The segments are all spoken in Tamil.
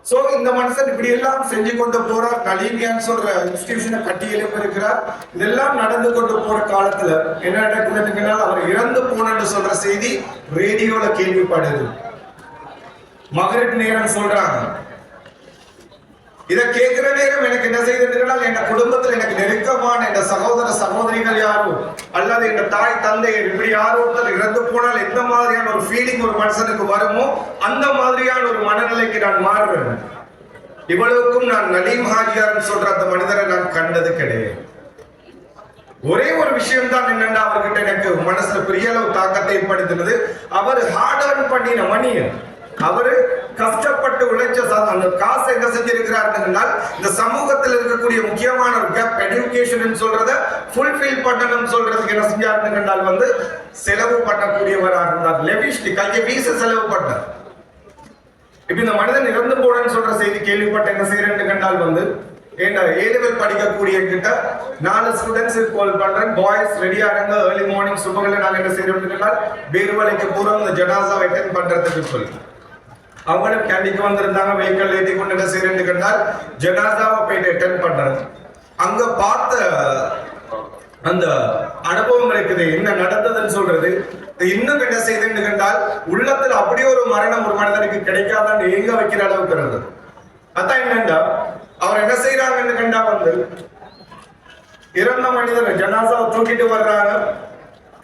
சோ இந்த மனுஷன் இப்படி எல்லாம் செஞ்சு கொண்டு போறார். நலீமியான்னு சொல்ற இன்ஸ்டிடியூஷனை கட்டி எழுப்பியிருக்கிறார். இதெல்லாம் நடந்து கொண்டு போற காலத்துல என்ன நடக்குதுன்னா அவர் இறந்து போனன்னு சொல்ற செய்தி ரேடியோல கேள்விப்படுது. மகரிப் நேரம் சொல்றாங்க. இத கேட்கிற நேரம் எனக்கு என்ன செய்திருந்தால் என் குடும்பத்தில் எனக்கு நெருக்கமான என் சகோதர சகோதரிகள் யாரும் அல்லது என் தாய் தந்தை இப்படி யாரும் ஒருத்தர் இறந்து போனால் எந்த மாதிரியான ஒரு ஃபீலிங் ஒரு மனுஷனுக்கு வருமோ அந்த மாதிரியான ஒரு மனநிலைக்கு நான் மாறுறேன். இவ்வளவுக்கும் நான் நலீம் ஹாஜியார் சொல்ற அந்த மனிதரை நான் கண்டது கிடையாது. ஒரே ஒரு விஷயம் தான் என்னன்னா அவர்கிட்ட எனக்கு மனசுல பெரிய அளவு தாக்கத்தை ஏற்படுத்தினது. அவர் ஹார்ட் அர்ன் பண்ணின மணியை அவரு கஷ்டப்பட்டு உழைச்ச அந்த காசை என்ன செஞ்சிருக்கிறார். இந்த சமூகத்தில் இருக்கக்கூடிய முக்கியமான ஒரு கேப் எஜுகேஷன் சொல்றத ஃபுல்ஃபில் பண்ணணும் சொல்றதுக்கு என்ன செஞ்சார் செலவு பண்ணக்கூடியவராக இருந்தார். லெவிஷ்டி கையை வீச செலவு பண்ணார். இப்ப இந்த மனிதன் இறந்து போனன்னு சொல்ற செய்தி கேள்விப்பட்ட என்ன செய்யறேன்னு கண்டால் ஏலெவல் படிக்கக்கூடிய கிட்ட 4 ஸ்டூடெண்ட்ஸ் கால் பண்றேன். பாய்ஸ் ரெடியா இருங்க, ஏர்லி மார்னிங் சுபகல நாங்க என்ன செய்யறோம் பேர்வலைக்கு பூரா இந்த ஜனாஸாவை அட்டெண்ட் பண்றதுக்கு சொல்லி அவங்களும் கேண்டிக்கு வந்திருந்தாங்க. வெஹிக்கிள் ஏற்றி கொண்டு என்ன செய்யறேன்னு கண்டால் ஜனாஸாவை போயிட்டு அட்டெண்ட் பண்றாங்க. அங்க பார்த்த அந்த அனுபவம் இருக்குது, என்ன நடந்ததுன்னு சொல்றது. இன்னும் என்ன செய்யுதுன்னு கண்டால் உள்ளத்துல அப்படியே ஒரு மரணம் ஒரு மனிதனுக்கு கிடைக்காதான்னு எங்க வைக்கிற அளவுக்கு இருந்தது. அதான் என்னண்டா அவர் என்ன செய்யறாங்கன்னு கண்டா இறந்த மனிதர் ஜனாசாவை தூக்கிட்டு வர்றாங்க.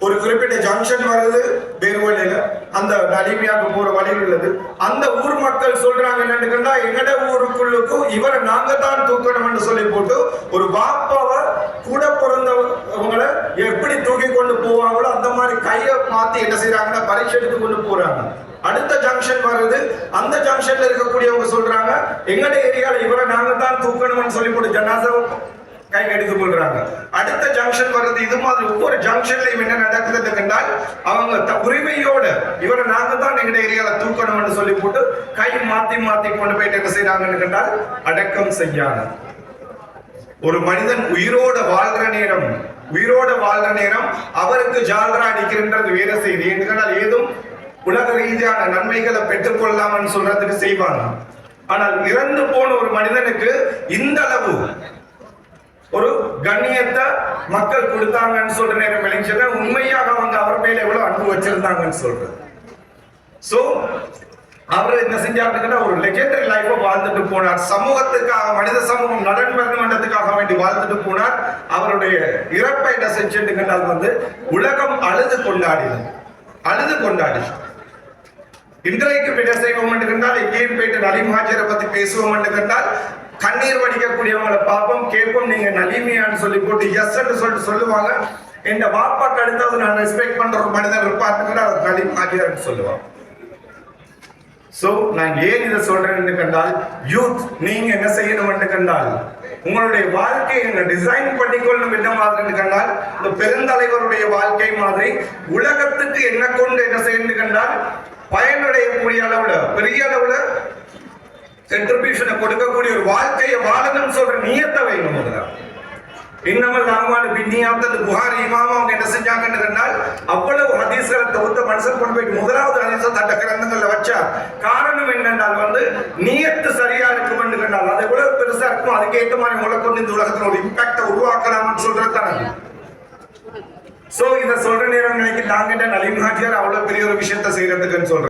ஒரு குறிப்பிட்ட ஜங்ஷன் வருது பேர்வழியில, அந்த நலீமியாவுக்கு போற வழியில் உள்ளது. அந்த ஊர் மக்கள் சொல்றாங்க என்னன்னு எங்கட ஊருக்குள்ளுக்கும் இவரை நாங்க தான் தூக்கணும்னு சொல்லி போட்டு ஒரு பாப்பாவை கூட பிறந்தவங்களை எப்படி தூக்கி கொண்டு போவாங்களோ அந்த மாதிரி கையை மாத்தி என்ன செய்யறாங்கன்னா பரீட்சை எடுத்து கொண்டு போறாங்க. அடுத்த ஜங்ஷன் வருது. அந்த ஜங்ஷன்ல இருக்கக்கூடியவங்க சொல்றாங்க எங்கட ஏரியால இவரை நாங்க தான் தூக்கணும்னு சொல்லி போட்டு ஜனாசாவை கை எடுத்துக் கொள்றாங்க. அடுத்த ஜங்ஷன் வருது. இது மாதிரி ஒவ்வொரு ஜங்ஷன்லயும் என்ன நடக்குது என்றால் அவங்க உரிமையோட இவரை நாங்க தான் எங்க ஏரியால தூக்கணும்னு சொல்லி போட்டு கை மாத்தி மாத்தி கொண்டு போயிட்டு என்ன செய்யறாங்கன்னு கண்டால் அடக்கம் செய்யாங்க. ஒரு மனிதன் உயிரோட வாழ்ற நேரம் அவருக்கு ஜால்ரா அடிக்கின்றது வேற செய்தி. என்றால் ஏதும் உலக ரீதியான நன்மைகளை பெற்றுக் கொள்ளலாம்னு சொல்றதுக்கு செய்வாங்க. ஆனால் இறந்து போன ஒரு மனிதனுக்கு இந்த அளவு ஒரு கண்ணியத்தை மக்கள் கொடுத்தாங்கன்னு சொல்ற நேரம் விளைச்சல உண்மையாக அவங்க அவர் மேல எவ்வளவு அன்பு வச்சிருந்தாங்கன்னு சொல்றது. சோ அவர் என்ன செஞ்சாருன்னா ஒரு லெஜெண்டரி லைஃபை வாழ்ந்துட்டு போனார். சமூகத்துக்காக மனித சமூகம் நலன் பெறணுன்றதுக்காக வேண்டி வாழ்ந்துட்டு போனார். அவருடைய இறப்பை என்ன செஞ்சுட்டு உலகம் அழுது கொண்டாடி இன்றைக்கு என்ன செய்வோம் என்றால் எங்கேயும் போயிட்டு நலீம் ஹாஜிரை பத்தி பேசுவோம் என்றால் கண்ணீர் வடிக்கக்கூடியவங்களை பார்ப்போம், கேட்போம். நீங்க நலீமியான்னு சொல்லி போட்டு எஸ் சொல்லிட்டு சொல்லுவாங்க. என் வாப்பாக்கு அடுத்தது நான் ரெஸ்பெக்ட் பண்ற ஒரு மனிதன் இருப்பாருன்னா அவர் நலீம் ஹாஜிரான்னு சொல்லுவாங்க. சோ நான் ஏன் இதை சொல்றேன்னு கண்டால் யூத் நீங்க என்ன செய்யணும் கண்டால் உங்களுடைய வாழ்க்கையை டிசைன் பண்ணிக்கொள்ளும் என்ன மாதிரி கண்டால் இந்த பெருந்தலைவருடைய வாழ்க்கை மாதிரி உலகத்துக்கு என்ன கொண்டு என்ன செய்யணும் கண்டால் பயனடையக்கூடிய அளவுல பெரிய அளவுல கன்ட்ரிபியூஷனை கொடுக்கக்கூடிய ஒரு வாழ்க்கையை வாழணும்னு சொல்ற நியத்தை வைக்கணும். முதல்ல இன்னமல் நாமாலு பின்னியாத்தது புகாரி இமாம் அவங்க என்ன செஞ்சாங்கன்னு கண்டால் அவ்வளவு ஹதீஸ்களை தொகுத்த மனுஷன் கொண்டு போயிட்டு முதலாவது ஹதீஸை தட்ட கிரந்தங்கள்ல வச்சா. காரணம் என்னென்றால் நியத்து சரியா இருக்கும் கண்டால் அது எவ்வளவு பெருசா இருக்கும் அதுக்கேற்ற மாதிரி உங்களை கொண்டு இந்த உலகத்துல ஒரு இம்பாக்டை உருவாக்கலாம்னு சொல்றதுதானே. சோ இத சொல்ற நேரம் நினைக்க நாங்க நலீம் ஹாஜியார் அவ்வளவு பெரிய ஒரு விஷயத்த செய்யறதுக்குன்னு சொல்றேன்.